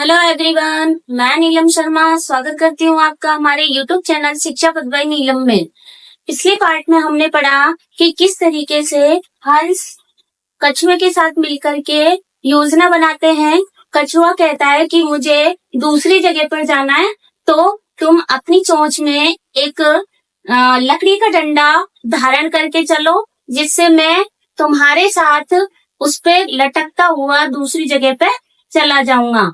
Hello everyone, मैं नीलम शर्मा स्वागत करती हूँ आपका हमारे यूट्यूब चैनल शिक्षा पथ बाय नीलम में। पिछले पार्ट में हमने पढ़ा कि किस तरीके से हंस कछुए के साथ मिलकर के योजना बनाते हैं। कछुआ कहता है कि मुझे दूसरी जगह पर जाना है, तो तुम अपनी चोंच में एक लकड़ी का डंडा धारण करके चलो, जिससे मैं तुम्हारे साथ उस पे लटकता हुआ दूसरी जगह पे चला जाऊंगा।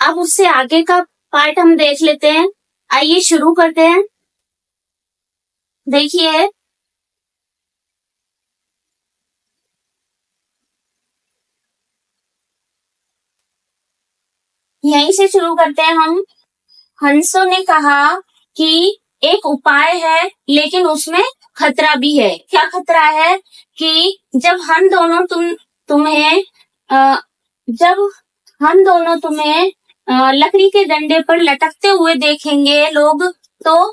अब उससे आगे का पार्ट हम देख लेते हैं। आइए शुरू करते हैं। देखिए, यहीं से शुरू करते हैं हम। हंसों ने कहा कि एक उपाय है, लेकिन उसमें खतरा भी है। क्या खतरा है? कि जब हम दोनों तुम्हें लकड़ी के डंडे पर लटकते हुए देखेंगे लोग, तो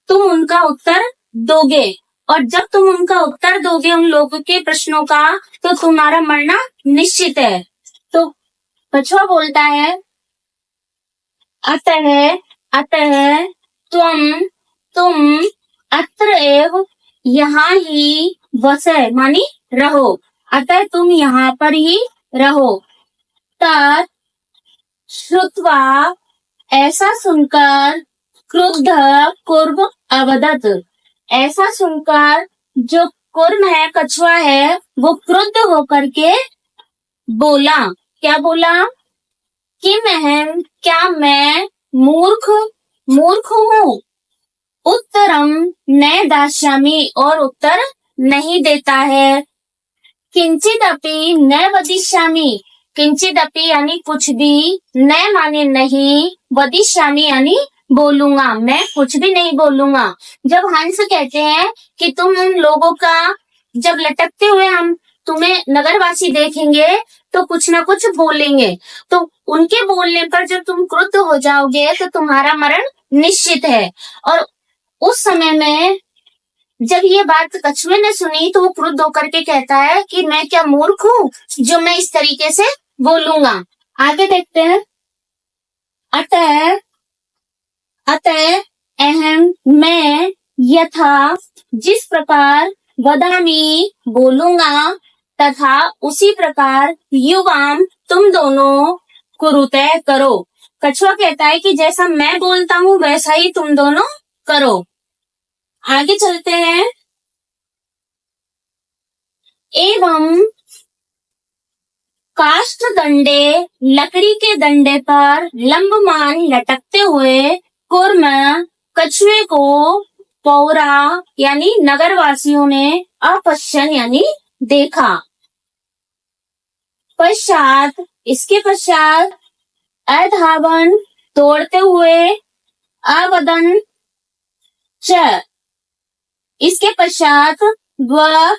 तुम उनका उत्तर दोगे, और जब तुम उनका उत्तर दोगे उन लोगों के प्रश्नों का, तो तुम्हारा मरना निश्चित है। तो कछुआ बोलता है, अतः तुम अत्र एव यहाँ ही वसै, मानी रहो। अतः तुम यहाँ पर ही रहो। तत् श्रुत्वा, ऐसा सुनकर, क्रुद्ध कुर्म अवदत्, ऐसा सुनकर जो कुर्म है, कछुआ है, वो क्रुद्ध होकर के बोला। क्या बोला? कि क्या मैं मूर्ख हूँ? उत्तरम न दास्यामि, और उत्तर नहीं देता है। किंचिदपि न वदिष्यामि, किंचिदपि यानी कुछ भी, न माने नहीं, वदिष्यामि यानी बोलूंगा, मैं कुछ भी नहीं बोलूंगा। जब हंस कहते हैं कि तुम उन लोगों का, जब लटकते हुए हम तुम्हें नगरवासी देखेंगे तो कुछ ना कुछ बोलेंगे, तो उनके बोलने पर जब तुम क्रुद्ध हो जाओगे तो तुम्हारा मरण निश्चित है। और उस समय में जब ये बात कछुए ने सुनी तो वो क्रुद्ध होकर के कहता है कि मैं क्या मूर्ख हूँ जो मैं इस तरीके से बोलूंगा। आगे देखते हैं। अतः अहम, मैं, यथा, जिस प्रकार, वदामी, बोलूंगा, तथा उसी प्रकार, युवाम, तुम दोनों, कुरुते, करो। कछुआ कहता है कि जैसा मैं बोलता हूँ वैसा ही तुम दोनों करो। आगे चलते हैं। एवं काष्ठ दंडे, लकड़ी के दंडे पर लंबमान लटकते हुए कुर्म, कछुए को पौरा यानी नगरवासियों ने अपश्यन यानी देखा। पश्चात, इसके पश्चात, अधावन, दौड़ते हुए, अवदन च, इसके पश्चात वह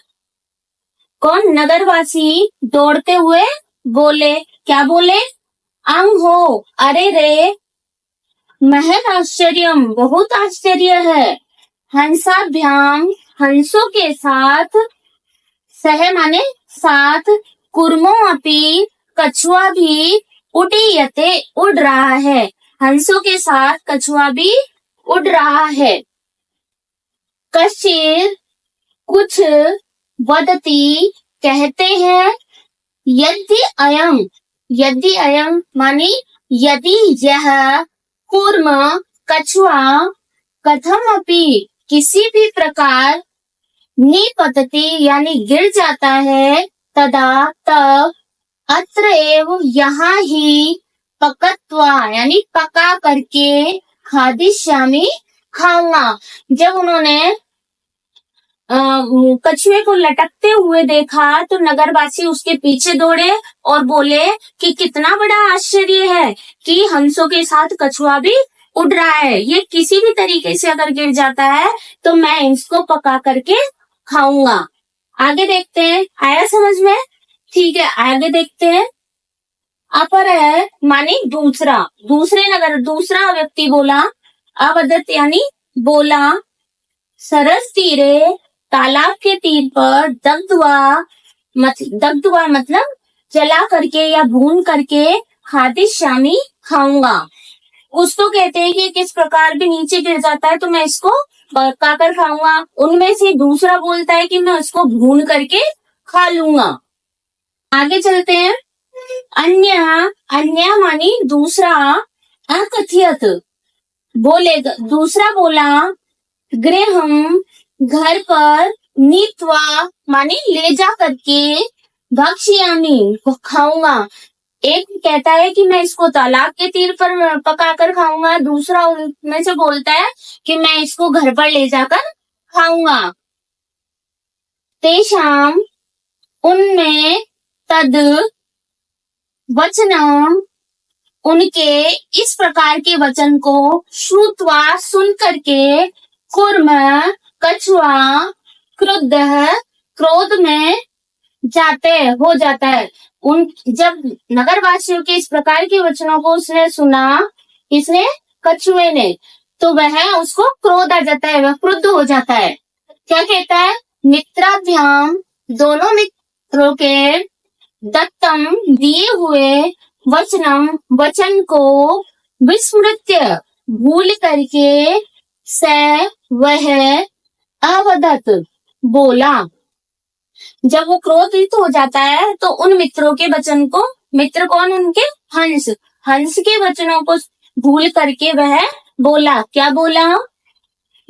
कौन? नगरवासी दौड़ते हुए बोले। क्या बोले? अंग हो, अरे रे, महद आश्चर्यम, बहुत आश्चर्य है। हंसाभ्याम, हंसों के साथ, सह माने साथ, कुर्मो अपि, कछुआ भी, उडीयते, उड़ रहा है। हंसों के साथ कछुआ भी उड़ रहा है। कश्चिर, कुछ, वदती, कहते हैं, यदि अयम मानी यदि यह, कूर्म, कछुआ, कथम अपि, किसी भी प्रकार, निपतति यानी गिर जाता है, तदा, तब, अत्र एव यहाँ ही, पकत्वा यानी पका करके, खादिष्यामि, खाऊंगा। जब उन्होंने कछुए को लटकते हुए देखा तो नगरवासी उसके पीछे दौड़े और बोले कि कितना बड़ा आश्चर्य है कि हंसों के साथ कछुआ भी उड़ रहा है। ये किसी भी तरीके से अगर गिर जाता है तो मैं इसको पका करके खाऊंगा। आगे देखते हैं। आया समझ में? ठीक है, आगे देखते हैं। अपर है माने दूसरा व्यक्ति बोला। अवदत यानी बोला। सरस तीरे, तालाब के तीर पर, दग्धवा मतलब जला करके या भून करके खादिष्यामि खाऊंगा। कुछ तो कहते हैं कि किस प्रकार भी नीचे गिर जाता है तो मैं इसको पकाकर खाऊंगा। उनमें से दूसरा बोलता है कि मैं उसको भून करके खा लूंगा। आगे चलते हैं। अन्य, अन्य मानी दूसरा, अकथयत बोलेगा, दूसरा बोला, गृहम घर पर, नीत्वा मानी ले जा करके, भक्ष्यामि खाऊंगा। एक कहता है कि मैं इसको तालाब के तीर पर पकाकर खाऊंगा, दूसरा उनमें से बोलता है कि मैं इसको घर पर ले जाकर खाऊंगा। तेषाम उनमें, तद वचनम उनके इस प्रकार के वचन को, श्रुत्वा सुन करके, कुर्म कछुआ, क्रुद्ध क्रोध में हो जाता है। उन जब नगरवासियों के इस प्रकार के वचनों को उसने सुना, इसने कछुए ने, तो वह उसको क्रोध आ जाता है, वह क्रुद्ध हो जाता है। क्या कहता है? मित्राभ्याम दोनों मित्रों के, दत्तम दिए हुए, वचनम वचन को, विस्मृत्य भूल करके, स वह अवदत बोला। जब वो क्रोधित हो जाता है तो उन मित्रों के वचन को, मित्र कौन? उनके हंस, हंस के वचनों को भूल करके वह बोला। क्या बोला?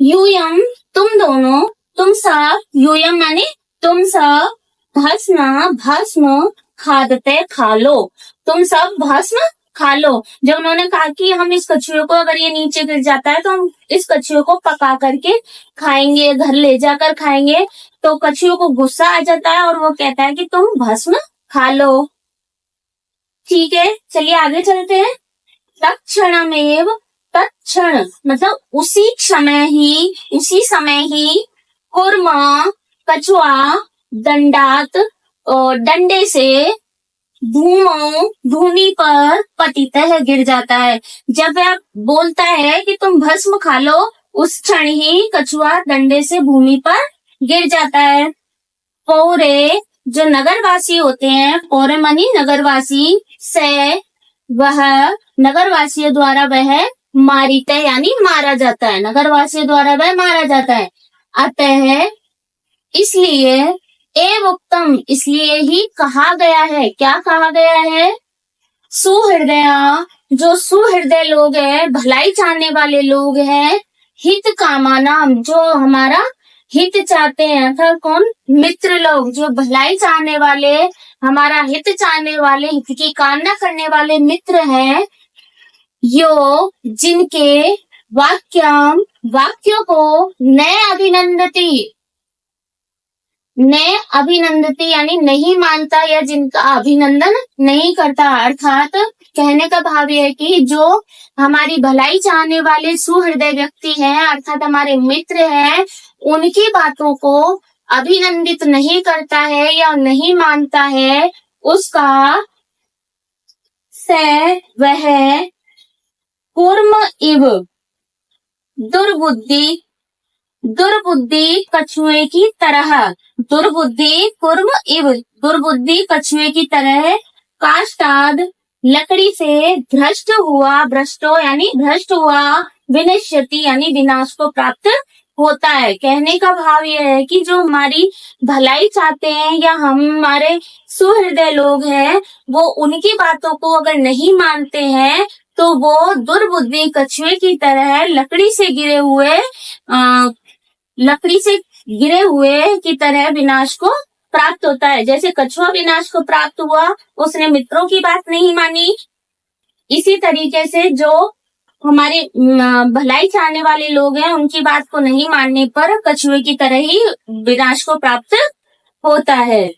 यूयम तुम दोनों, तुम सब, यूयम माने तुम सब, भस्म भस्म खादते खा लो, तुम सब भस्म खा लो। जब उन्होंने कहा कि हम इस कछुए को, अगर ये नीचे गिर जाता है तो हम इस कछुए को पका करके खाएंगे, घर ले जाकर खाएंगे, तो कछुए को गुस्सा आ जाता है और वो कहता है कि तुम भस्म खा लो। ठीक है, चलिए आगे चलते हैं। तत्क्षणमेव, तत्क्षण मतलब उसी समय ही, कुर्म कछुआ, दंडात डंडे से, भूमौ भूमि पर, पतितः गिर जाता है। जब वह बोलता है कि तुम भस्म खा लो, उस क्षण ही कछुआ डंडे से भूमि पर गिर जाता है। पौरे जो नगरवासी होते हैं, पौरे मानी नगरवासी, से वह नगरवासियों द्वारा वह मारित यानी मारा जाता है, नगरवासियों द्वारा वह मारा जाता है। अतः इसलिए, एवोक्तम इसलिए ही कहा गया है। क्या कहा गया है? सुहृदया जो सुहृदय लोग हैं, भलाई चाहने वाले लोग हैं, हित कामानाम जो हमारा हित चाहते हैं, अर्थात कौन? मित्र लोग, जो भलाई चाहने वाले, हमारा हित चाहने वाले, हित की कामना करने वाले मित्र हैं, यो जिनके वाक्यों को नए अभिनंदती यानी नहीं मानता या जिनका अभिनंदन नहीं करता। अर्थात कहने का भाव यह है कि जो हमारी भलाई चाहने वाले सुहृदय व्यक्ति हैं, अर्थात हमारे मित्र हैं, उनकी बातों को अभिनंदित नहीं करता है या नहीं मानता है, उसका से वह कुर्म इव दुर्बुद्धि कछुए की तरह, दुर्बुद्धि कुर्म इव दुर्बुद्धि कछुए की तरह, काष्ठाद लकड़ी से, भ्रष्टो यानी भ्रष्ट हुआ, विनश्यति यानी विनाश को प्राप्त होता है। कहने का भाव यह है कि जो हमारी भलाई चाहते हैं या हमारे सुहृदय लोग हैं, वो उनकी बातों को अगर नहीं मानते हैं तो वो दुर्बुद्धि कछुए की तरह लकड़ी से गिरे हुए की तरह विनाश को प्राप्त होता है। जैसे कछुआ विनाश को प्राप्त हुआ, उसने मित्रों की बात नहीं मानी, इसी तरीके से जो हमारे भलाई चाहने वाले लोग हैं, उनकी बात को नहीं मानने पर कछुए की तरह ही विनाश को प्राप्त होता है।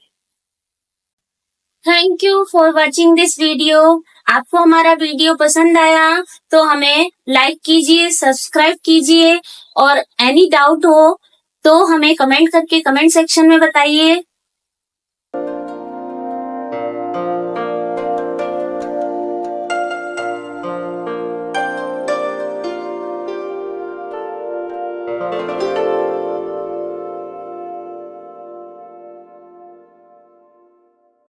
Thank you for watching this video. आपको हमारा वीडियो पसंद आया तो हमें लाइक कीजिए, सब्सक्राइब कीजिए, और एनी डाउट हो तो हमें कमेंट करके कमेंट सेक्शन में बताइए।